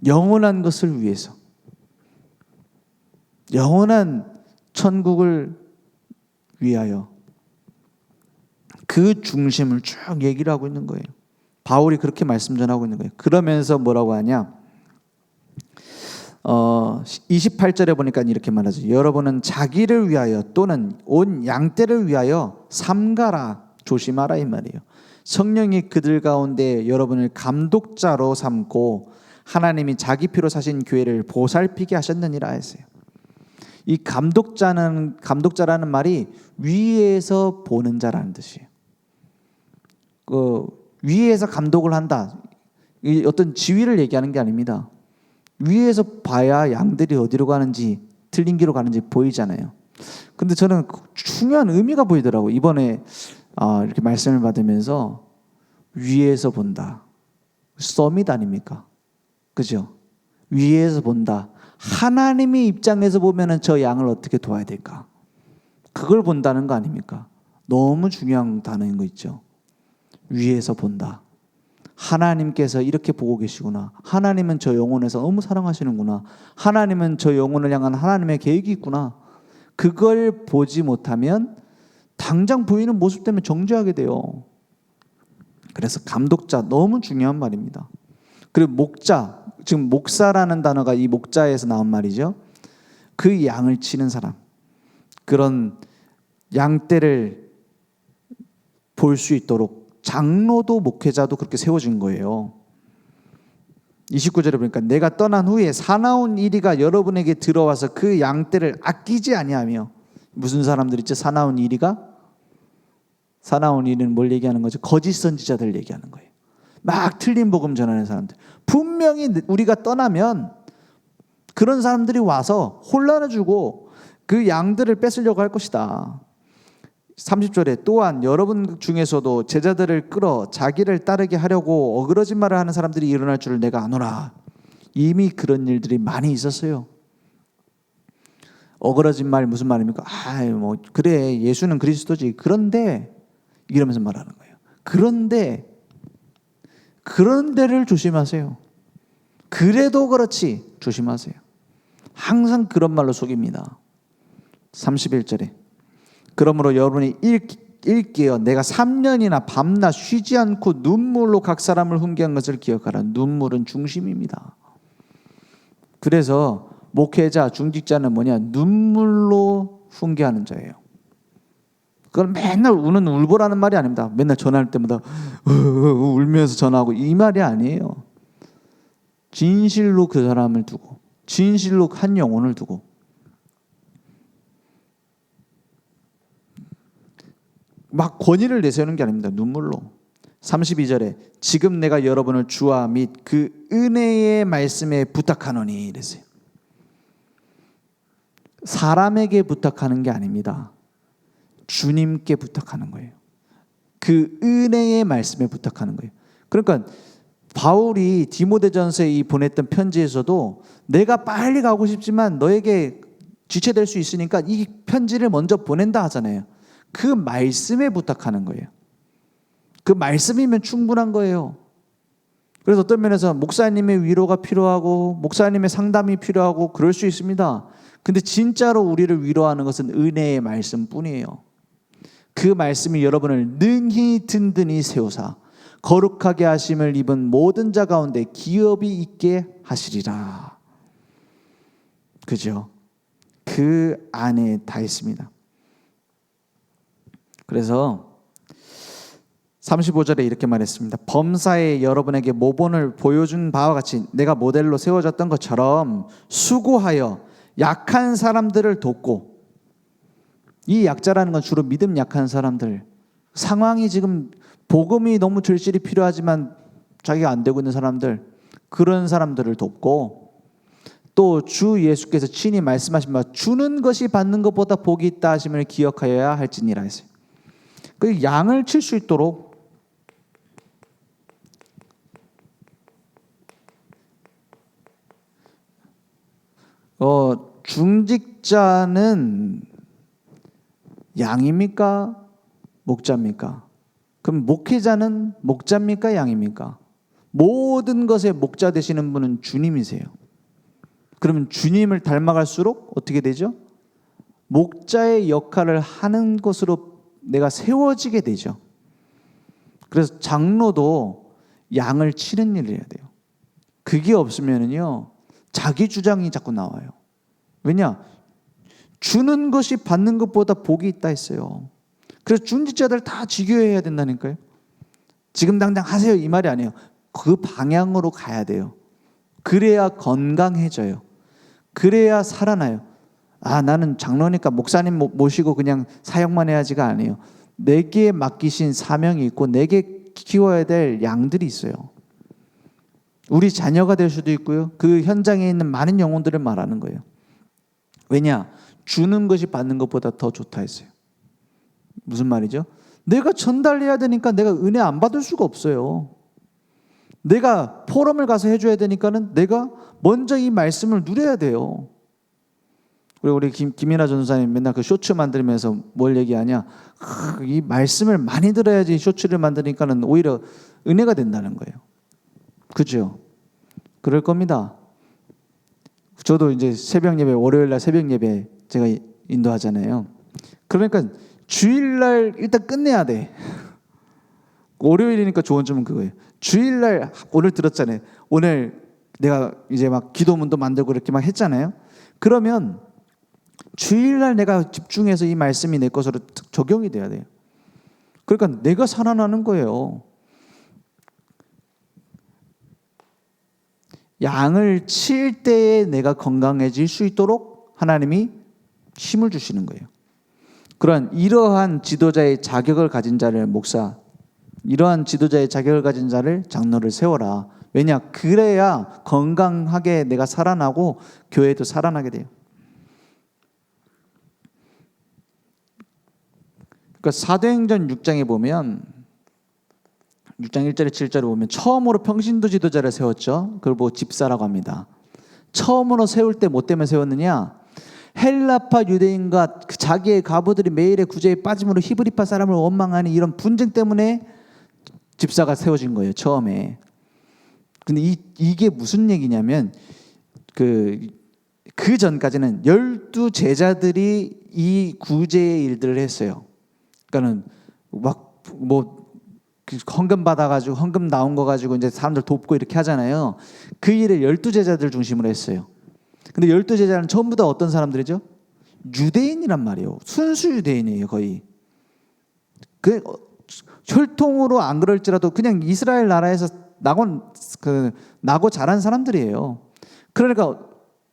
영원한 것을 위해서, 영원한 천국을 위하여 그 중심을 쭉 얘기를 하고 있는 거예요. 바울이 그렇게 말씀 전하고 있는 거예요. 그러면서 뭐라고 하냐, 28절에 보니까 이렇게 말하죠. 여러분은 자기를 위하여 또는 온 양떼를 위하여 삼가라, 조심하라 이 말이에요. 성령이 그들 가운데 여러분을 감독자로 삼고 하나님이 자기 피로 사신 교회를 보살피게 하셨느니라 했어요. 이 감독자라는 말이 위에서 보는 자라는 뜻이에요. 그 위에서 감독을 한다, 어떤 지위를 얘기하는 게 아닙니다. 위에서 봐야 양들이 어디로 가는지, 틀린 길로 가는지 보이잖아요. 근데 저는 중요한 의미가 보이더라고요. 이번에 이렇게 말씀을 받으면서 위에서 본다, 서밋 아닙니까? 그죠? 위에서 본다. 하나님의 입장에서 보면은 저 양을 어떻게 도와야 될까? 그걸 본다는 거 아닙니까? 너무 중요한 단어인 거 있죠. 위에서 본다. 하나님께서 이렇게 보고 계시구나. 하나님은 저 영혼에서 너무 사랑하시는구나. 하나님은 저 영혼을 향한 하나님의 계획이 있구나. 그걸 보지 못하면 당장 보이는 모습 때문에 정죄하게 돼요. 그래서 감독자, 너무 중요한 말입니다. 그리고 목자, 지금 목사라는 단어가 이 목자에서 나온 말이죠. 그 양을 치는 사람, 그런 양떼를 볼 수 있도록 장로도 목회자도 그렇게 세워진 거예요. 29절에 보니까 내가 떠난 후에 사나운 이리가 여러분에게 들어와서 그 양떼를 아끼지 아니하며, 무슨 사람들 있죠? 사나운 이리가? 사나운 이리는 뭘 얘기하는 거죠? 거짓 선지자들 얘기하는 거예요. 막 틀린 복음 전하는 사람들. 분명히 우리가 떠나면 그런 사람들이 와서 혼란을 주고 그 양들을 뺏으려고 할 것이다. 30절에 또한 여러분 중에서도 제자들을 끌어 자기를 따르게 하려고 어그러진 말을 하는 사람들이 일어날 줄을 내가 아노라. 이미 그런 일들이 많이 있었어요. 어그러진 말 무슨 말입니까? 뭐 그래, 예수는 그리스도지. 그런데 이러면서 말하는 거예요. 그런데를 조심하세요. 그래도 그렇지 조심하세요. 항상 그런 말로 속입니다. 31절에 그러므로 여러분이 일깨어 내가 3년이나 밤낮 쉬지 않고 눈물로 각 사람을 훈계한 것을 기억하라. 눈물은 중심입니다. 그래서 목회자, 중직자는 뭐냐? 눈물로 훈계하는 자예요. 그건 맨날 우는 울보라는 말이 아닙니다. 맨날 전화할 때마다 울면서 전화하고 이 말이 아니에요. 진실로 그 사람을 두고, 진실로 한 영혼을 두고, 막 권위를 내세우는 게 아닙니다. 눈물로. 32절에 지금 내가 여러분을 주와 및 그 은혜의 말씀에 부탁하노니 이랬어요. 사람에게 부탁하는 게 아닙니다. 주님께 부탁하는 거예요. 그 은혜의 말씀에 부탁하는 거예요. 그러니까 바울이 디모데전서에 이 보냈던 편지에서도 내가 빨리 가고 싶지만 너에게 지체될 수 있으니까 이 편지를 먼저 보낸다 하잖아요. 그 말씀에 부탁하는 거예요. 그 말씀이면 충분한 거예요. 그래서 어떤 면에서 목사님의 위로가 필요하고 목사님의 상담이 필요하고 그럴 수 있습니다. 근데 진짜로 우리를 위로하는 것은 은혜의 말씀뿐이에요. 그 말씀이 여러분을 능히 든든히 세우사 거룩하게 하심을 입은 모든 자 가운데 기업이 있게 하시리라. 그죠? 그 안에 다 있습니다. 그래서 35절에 이렇게 말했습니다. 범사에 여러분에게 모본을 보여준 바와 같이 내가 모델로 세워졌던 것처럼 수고하여 약한 사람들을 돕고, 이 약자라는 건 주로 믿음 약한 사람들, 상황이 지금 복음이 너무 절실히 필요하지만 자기가 안 되고 있는 사람들, 그런 사람들을 돕고, 또 주 예수께서 친히 말씀하신 바 주는 것이 받는 것보다 복이 있다 하심을 기억하여야 할지니라 했어요. 그 양을 칠 수 있도록 중직자는 양입니까? 목자입니까? 그럼 목회자는 목자입니까? 양입니까? 모든 것의 목자 되시는 분은 주님이세요. 그러면 주님을 닮아갈수록 어떻게 되죠? 목자의 역할을 하는 것으로 내가 세워지게 되죠. 그래서 장로도 양을 치는 일을 해야 돼요. 그게 없으면요 자기 주장이 자꾸 나와요. 왜냐? 주는 것이 받는 것보다 복이 있다 했어요. 그래서 중직자들 다 지교해야 된다니까요. 지금 당장 하세요 이 말이 아니에요. 그 방향으로 가야 돼요. 그래야 건강해져요. 그래야 살아나요. 아, 나는 장로니까 목사님 모시고 그냥 사역만 해야지가 아니에요. 내게 맡기신 사명이 있고 내게 키워야 될 양들이 있어요. 우리 자녀가 될 수도 있고요. 그 현장에 있는 많은 영혼들을 말하는 거예요. 왜냐? 주는 것이 받는 것보다 더 좋다 했어요. 무슨 말이죠? 내가 전달해야 되니까 내가 은혜 안 받을 수가 없어요. 내가 포럼을 가서 해줘야 되니까는 내가 먼저 이 말씀을 누려야 돼요. 우리 김이나 전도사님 맨날 그 쇼츠 만들면서 뭘 얘기하냐? 이 말씀을 많이 들어야지 쇼츠를 만드니까는 오히려 은혜가 된다는 거예요. 그죠? 그럴 겁니다. 저도 이제 새벽 예배, 월요일 날 새벽 예배 제가 인도하잖아요. 그러니까 주일날 일단 끝내야 돼. 월요일이니까 좋은 점은 그거예요. 주일날 오늘 들었잖아요. 오늘 내가 이제 막 기도문도 만들고 이렇게 막 했잖아요. 그러면 주일날 내가 집중해서 이 말씀이 내 것으로 적용이 돼야 돼요. 그러니까 내가 살아나는 거예요. 양을 칠 때에 내가 건강해질 수 있도록 하나님이 힘을 주시는 거예요. 이러한 지도자의 자격을 가진 자를 목사, 이러한 지도자의 자격을 가진 자를 장로를 세워라. 왜냐? 그래야 건강하게 내가 살아나고 교회도 살아나게 돼요. 그러니까 사도행전 6장에 보면 6장 1절에 7절에 보면 처음으로 평신도 지도자를 세웠죠. 그걸 뭐 집사라고 합니다. 처음으로 세울 때 뭐 때문에 세웠느냐? 헬라파 유대인과 자기의 과부들이 매일의 구제에 빠짐으로 히브리파 사람을 원망하는 이런 분쟁 때문에 집사가 세워진 거예요. 처음에. 근데 이게 무슨 얘기냐면 그 전까지는 12 제자들이 이 구제의 일들을 했어요. 그러니까는 막 뭐 헌금 받아가지고 헌금 나온 거 가지고 이제 사람들 돕고 이렇게 하잖아요. 그 일을 12 제자들 중심으로 했어요. 근데 12 제자는 전부 다 어떤 사람들이죠? 유대인이란 말이에요. 순수 유대인이에요, 거의. 그 혈통으로 안 그럴지라도 그냥 이스라엘 나라에서 나고 자란 사람들이에요. 그러니까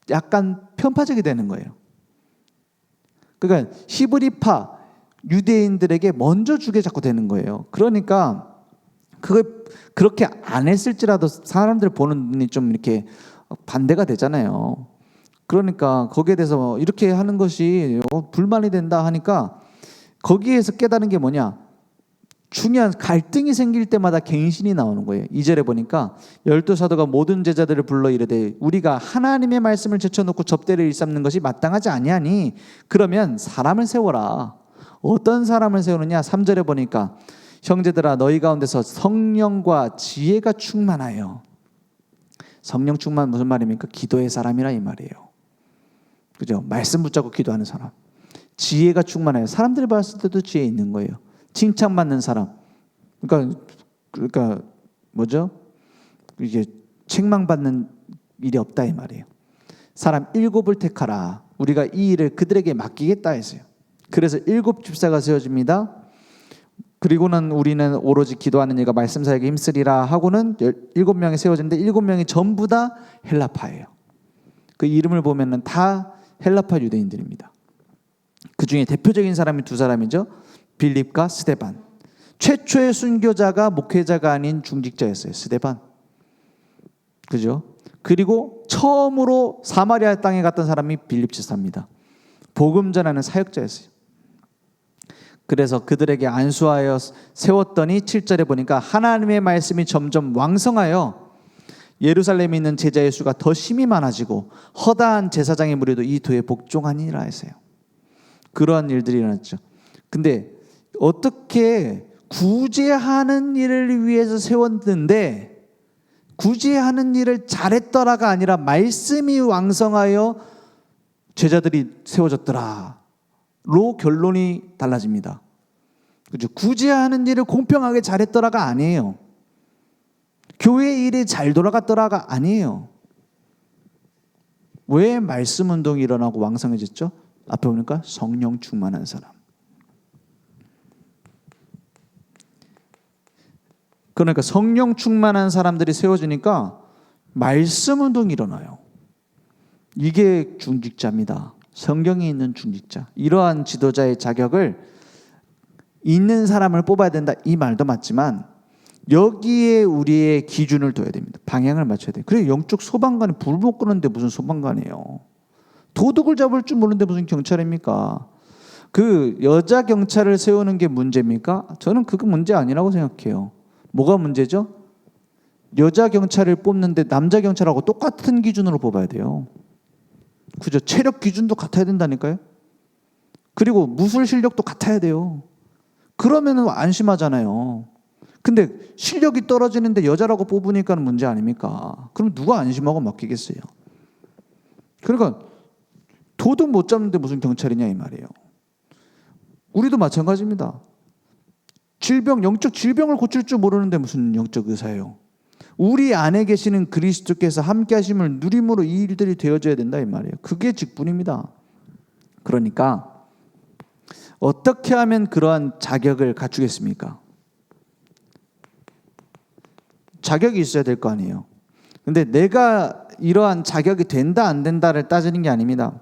약간 편파적이 되는 거예요. 그러니까 히브리파 유대인들에게 먼저 주게 자꾸 되는 거예요. 그러니까 그걸 그렇게 안 했을지라도 사람들 보는 눈이 좀 이렇게 반대가 되잖아요. 그러니까 거기에 대해서 이렇게 하는 것이 불만이 된다 하니까 거기에서 깨달은 게 뭐냐? 중요한 갈등이 생길 때마다 갱신이 나오는 거예요. 2절에 보니까 12 사도가 모든 제자들을 불러 이르되 우리가 하나님의 말씀을 제쳐놓고 접대를 일삼는 것이 마땅하지 아니하니 그러면 사람을 세워라. 어떤 사람을 세우느냐? 3절에 보니까 형제들아 너희 가운데서 성령과 지혜가 충만하여. 성령 충만 무슨 말입니까? 기도의 사람이라 이 말이에요. 그죠? 말씀 붙잡고 기도하는 사람. 지혜가 충만해요. 사람들이 봤을 때도 지혜 있는 거예요. 칭찬받는 사람. 그러니까 뭐죠? 이게 책망받는 일이 없다 이 말이에요. 사람 7을 택하라. 우리가 이 일을 그들에게 맡기겠다 했어요. 그래서 7 집사가 세워집니다. 그리고는 우리는 오로지 기도하는 일과 말씀 사역에 힘쓰리라 하고는 7명이 세워지는데 7명이 전부 다 헬라파예요. 그 이름을 보면은 다 헬라파 유대인들입니다. 그 중에 대표적인 사람이 2사람이죠. 빌립과 스데반. 최초의 순교자가 목회자가 아닌 중직자였어요. 스데반. 그죠? 그리고 처음으로 사마리아 땅에 갔던 사람이 빌립 집사입니다. 복음 전하는 사역자였어요. 그래서 그들에게 안수하여 세웠더니 7절에 보니까 하나님의 말씀이 점점 왕성하여 예루살렘에 있는 제자의 수가 더 심히 많아지고 허다한 제사장의 무리도 이 도에 복종하니라 했어요. 그러한 일들이 일어났죠. 근데 어떻게 구제하는 일을 위해서 세웠는데 구제하는 일을 잘했더라가 아니라 말씀이 왕성하여 제자들이 세워졌더라로 결론이 달라집니다. 그죠? 구제하는 일을 공평하게 잘했더라가 아니에요. 교회 일이 잘 돌아갔더라가 아니에요. 왜 말씀 운동이 일어나고 왕성해졌죠? 앞에 보니까 성령 충만한 사람. 그러니까 성령 충만한 사람들이 세워지니까 말씀 운동이 일어나요. 이게 중직자입니다. 성경이 있는 중직자. 이러한 지도자의 자격을 있는 사람을 뽑아야 된다 이 말도 맞지만 여기에 우리의 기준을 둬야 됩니다. 방향을 맞춰야 돼요. 그래 영적 소방관이 불 못 끄는데 무슨 소방관이에요. 도둑을 잡을 줄 모르는데 무슨 경찰입니까? 그 여자 경찰을 세우는 게 문제입니까? 저는 그거 문제 아니라고 생각해요. 뭐가 문제죠? 여자 경찰을 뽑는데 남자 경찰하고 똑같은 기준으로 뽑아야 돼요. 그죠? 체력 기준도 같아야 된다니까요. 그리고 무술 실력도 같아야 돼요. 그러면은 안심하잖아요. 근데 실력이 떨어지는데 여자라고 뽑으니까 문제 아닙니까? 그럼 누가 안심하고 맡기겠어요? 그러니까 도둑 못 잡는데 무슨 경찰이냐 이 말이에요. 우리도 마찬가지입니다. 영적 질병을 고칠 줄 모르는데 무슨 영적 의사예요. 우리 안에 계시는 그리스도께서 함께 하심을 누림으로 이 일들이 되어져야 된다 이 말이에요. 그게 직분입니다. 그러니까 어떻게 하면 그러한 자격을 갖추겠습니까? 자격이 있어야 될 거 아니에요. 근데 내가 이러한 자격이 된다 안 된다를 따지는 게 아닙니다.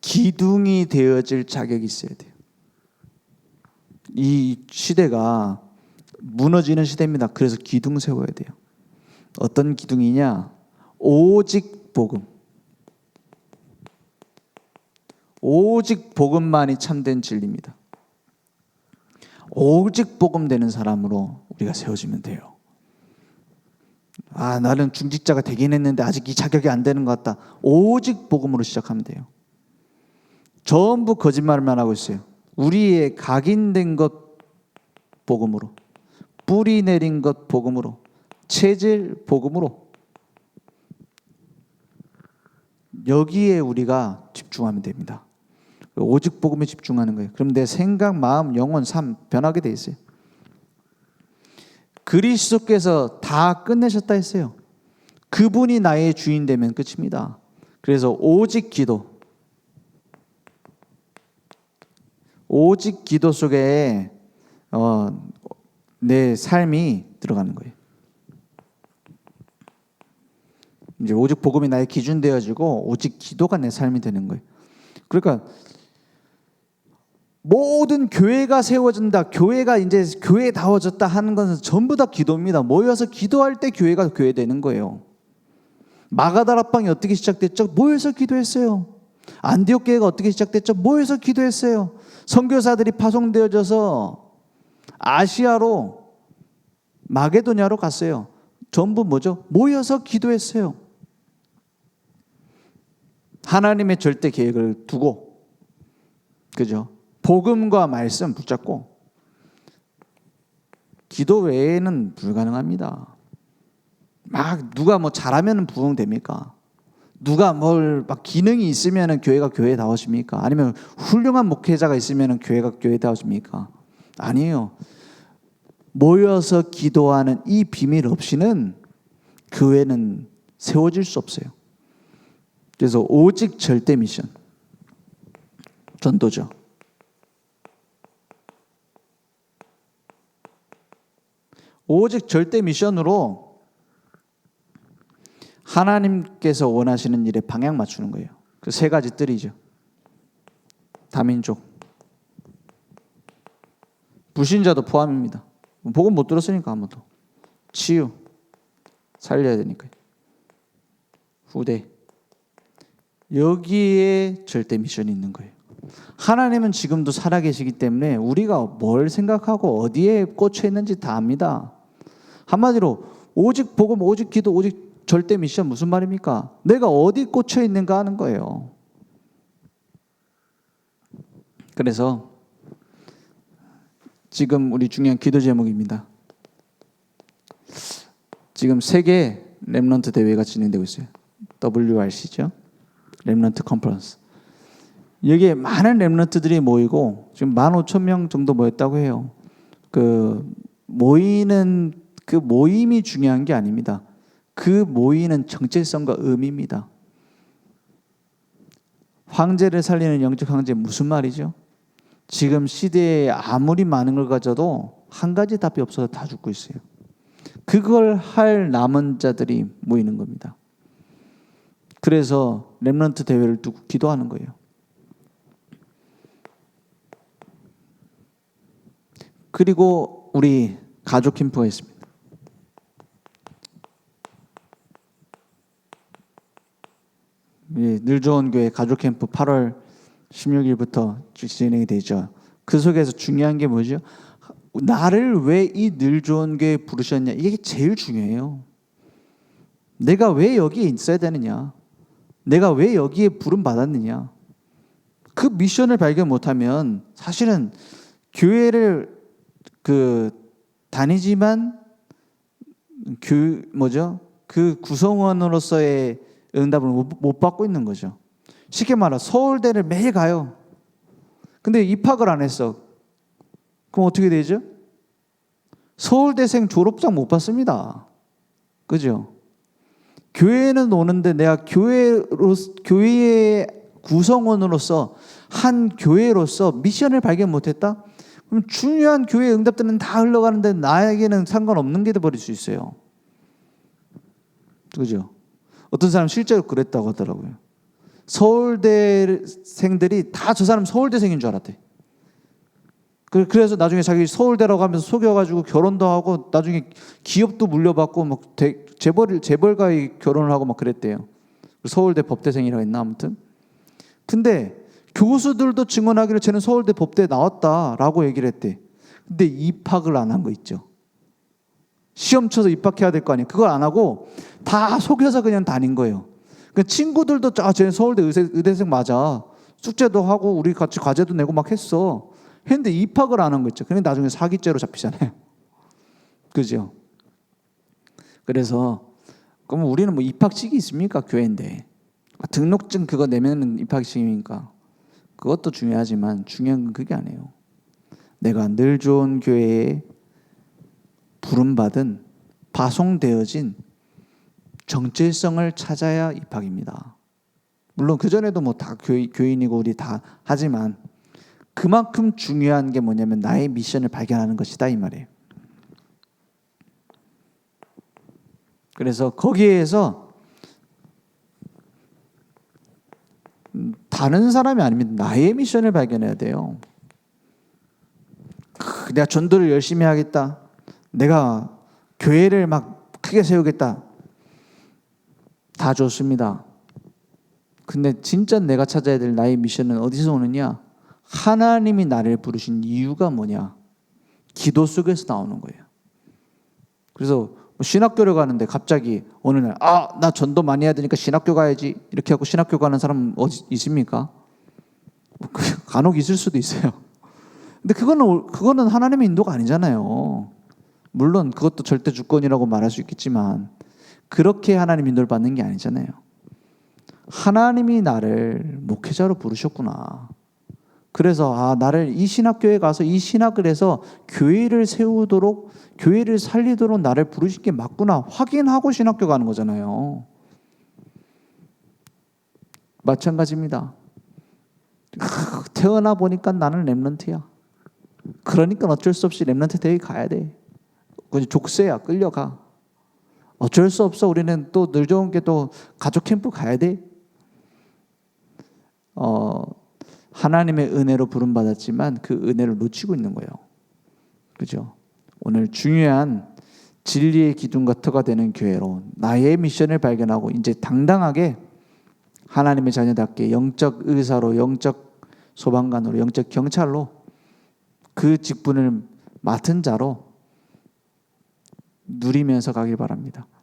기둥이 되어질 자격이 있어야 돼요. 이 시대가 무너지는 시대입니다. 그래서 기둥 세워야 돼요. 어떤 기둥이냐? 오직 복음. 오직 복음만이 참된 진리입니다. 오직 복음 되는 사람으로 우리가 세워지면 돼요. 나는 중직자가 되긴 했는데 아직 이 자격이 안 되는 것 같다. 오직 복음으로 시작하면 돼요. 전부 거짓말만 하고 있어요. 우리의 각인된 것 복음으로, 뿌리 내린 것 복음으로, 체질 복음으로 여기에 우리가 집중하면 됩니다. 오직 복음에 집중하는 거예요. 그럼 내 생각, 마음, 영혼, 삶 변하게 돼 있어요. 그리스도께서 다 끝내셨다 했어요. 그분이 나의 주인 되면 끝입니다. 그래서 오직 기도 속에 내 삶이 들어가는 거예요. 이제 오직 복음이 나의 기준 되어지고 오직 기도가 내 삶이 되는 거예요. 그러니까 모든 교회가 세워진다, 교회가 이제 교회다워졌다 하는 것은 전부 다 기도입니다. 모여서 기도할 때 교회가 교회되는 거예요. 마가다락방이 어떻게 시작됐죠? 모여서 기도했어요. 안디옥 교회가 어떻게 시작됐죠? 모여서 기도했어요. 선교사들이 파송되어져서 아시아로 마게도냐로 갔어요. 전부 뭐죠? 모여서 기도했어요. 하나님의 절대 계획을 두고, 그죠? 복음과 말씀 붙잡고 기도 외에는 불가능합니다. 막 누가 뭐 잘하면 부흥됩니까? 누가 뭘 막 기능이 있으면은 교회가 교회다워집니까? 아니면 훌륭한 목회자가 있으면은 교회가 교회다워집니까? 아니에요. 모여서 기도하는 이 비밀 없이는 교회는 세워질 수 없어요. 그래서 오직 절대 미션, 전도죠. 오직 절대 미션으로 하나님께서 원하시는 일에 방향 맞추는 거예요. 그 세 가지 뜰이죠. 다민족, 불신자도 포함입니다. 복음 못 들었으니까 아무도. 치유, 살려야 되니까요. 후대, 여기에 절대 미션이 있는 거예요. 하나님은 지금도 살아계시기 때문에 우리가 뭘 생각하고 어디에 꽂혀 있는지 다 압니다. 한마디로 오직 복음, 오직 기도, 오직 절대 미션 무슨 말입니까? 내가 어디 꽂혀 있는가 하는 거예요. 그래서 지금 우리 중요한 기도 제목입니다. 지금 세계 렘넌트 대회가 진행되고 있어요. WRC죠. 렘넌트 컨퍼런스. 여기에 많은 렘넌트들이 모이고 지금 15,000명 정도 모였다고 해요. 그 모이는 그 모임이 중요한 게 아닙니다. 그 모이는 정체성과 의미입니다. 황제를 살리는 영적 황제 무슨 말이죠? 지금 시대에 아무리 많은 걸 가져도 한 가지 답이 없어서 다 죽고 있어요. 그걸 할 남은 자들이 모이는 겁니다. 그래서 렘넌트 대회를 두고 기도하는 거예요. 그리고 우리 가족 캠프가 있습니다. 늘 좋은 교회 가족 캠프 8월 16일부터 진행이 되죠. 그 속에서 중요한 게 뭐죠? 나를 왜 이 늘 좋은 교회에 부르셨냐? 이게 제일 중요해요. 내가 왜 여기에 있어야 되느냐? 내가 왜 여기에 부름 받았느냐? 그 미션을 발견 못하면 사실은 교회를 다니지만 그 구성원으로서의 응답을 못 받고 있는 거죠. 쉽게 말해 서울대를 매일 가요. 근데 입학을 안 했어. 그럼 어떻게 되죠? 서울대생 졸업장 못 받습니다. 그죠? 교회는 오는데 내가 교회의 구성원으로서 한 교회로서 미션을 발견 못했다? 그럼 중요한 교회 응답들은 다 흘러가는데 나에게는 상관없는 게 돼버릴 수 있어요. 그죠? 어떤 사람 실제로 그랬다고 하더라고요. 서울대생들이 다 저 사람 서울대생인 줄 알았대. 그래서 나중에 자기 서울대라고 하면서 속여가지고 결혼도 하고 나중에 기업도 물려받고 막 재벌가의 결혼을 하고 막 그랬대요. 서울대 법대생이라고 했나 아무튼. 근데 교수들도 증언하기를 쟤는 서울대 법대 나왔다라고 얘기를 했대. 근데 입학을 안 한 거 있죠. 시험 쳐서 입학해야 될 거 아니에요. 그걸 안 하고 다 속여서 그냥 다닌 거예요. 그 친구들도 쟤는 서울대 의대생 맞아. 숙제도 하고 우리 같이 과제도 내고 막 했어. 했는데 입학을 안 한 거 있죠. 근데 나중에 사기죄로 잡히잖아요. 그죠? 그래서 그럼 우리는 뭐 입학식이 있습니까? 교회인데 등록증 그거 내면은 입학식입니까? 그것도 중요하지만 중요한 건 그게 아니에요. 내가 늘 좋은 교회에 부름받은 파송되어진 정체성을 찾아야 입학입니다. 물론 그전에도 뭐 다 교인이고 우리 다 하지만 그만큼 중요한 게 뭐냐면 나의 미션을 발견하는 것이다 이 말이에요. 그래서 거기에서 다른 사람이 아니면 나의 미션을 발견해야 돼요. 내가 전도를 열심히 하겠다. 내가 교회를 막 크게 세우겠다. 다 좋습니다. 근데 진짜 내가 찾아야 될 나의 미션은 어디서 오느냐? 하나님이 나를 부르신 이유가 뭐냐? 기도 속에서 나오는 거예요. 그래서 신학교를 가는데 갑자기 어느 날 나 전도 많이 해야 되니까 신학교 가야지 이렇게 하고 신학교 가는 사람 어디 있습니까? 간혹 있을 수도 있어요. 근데 그거는 하나님의 인도가 아니잖아요. 물론 그것도 절대 주권이라고 말할 수 있겠지만 그렇게 하나님 인도를 받는 게 아니잖아요. 하나님이 나를 목회자로 부르셨구나. 그래서 나를 이 신학교에 가서 이 신학을 해서 교회를 세우도록, 교회를 살리도록 나를 부르신 게 맞구나 확인하고 신학교 가는 거잖아요. 마찬가지입니다. 태어나 보니까 나는 렘넌트야. 그러니까 어쩔 수 없이 렘넌트 대회 가야 돼. 그건 족쇄야. 끌려가. 어쩔 수 없어. 우리는 또 늘 좋은 게 또 가족 캠프 가야 돼. 하나님의 은혜로 부름받았지만 그 은혜를 놓치고 있는 거예요. 그죠? 오늘 중요한 진리의 기둥과 터가 되는 교회로 나의 미션을 발견하고 이제 당당하게 하나님의 자녀답게 영적 의사로, 영적 소방관으로, 영적 경찰로 그 직분을 맡은 자로 누리면서 가길 바랍니다.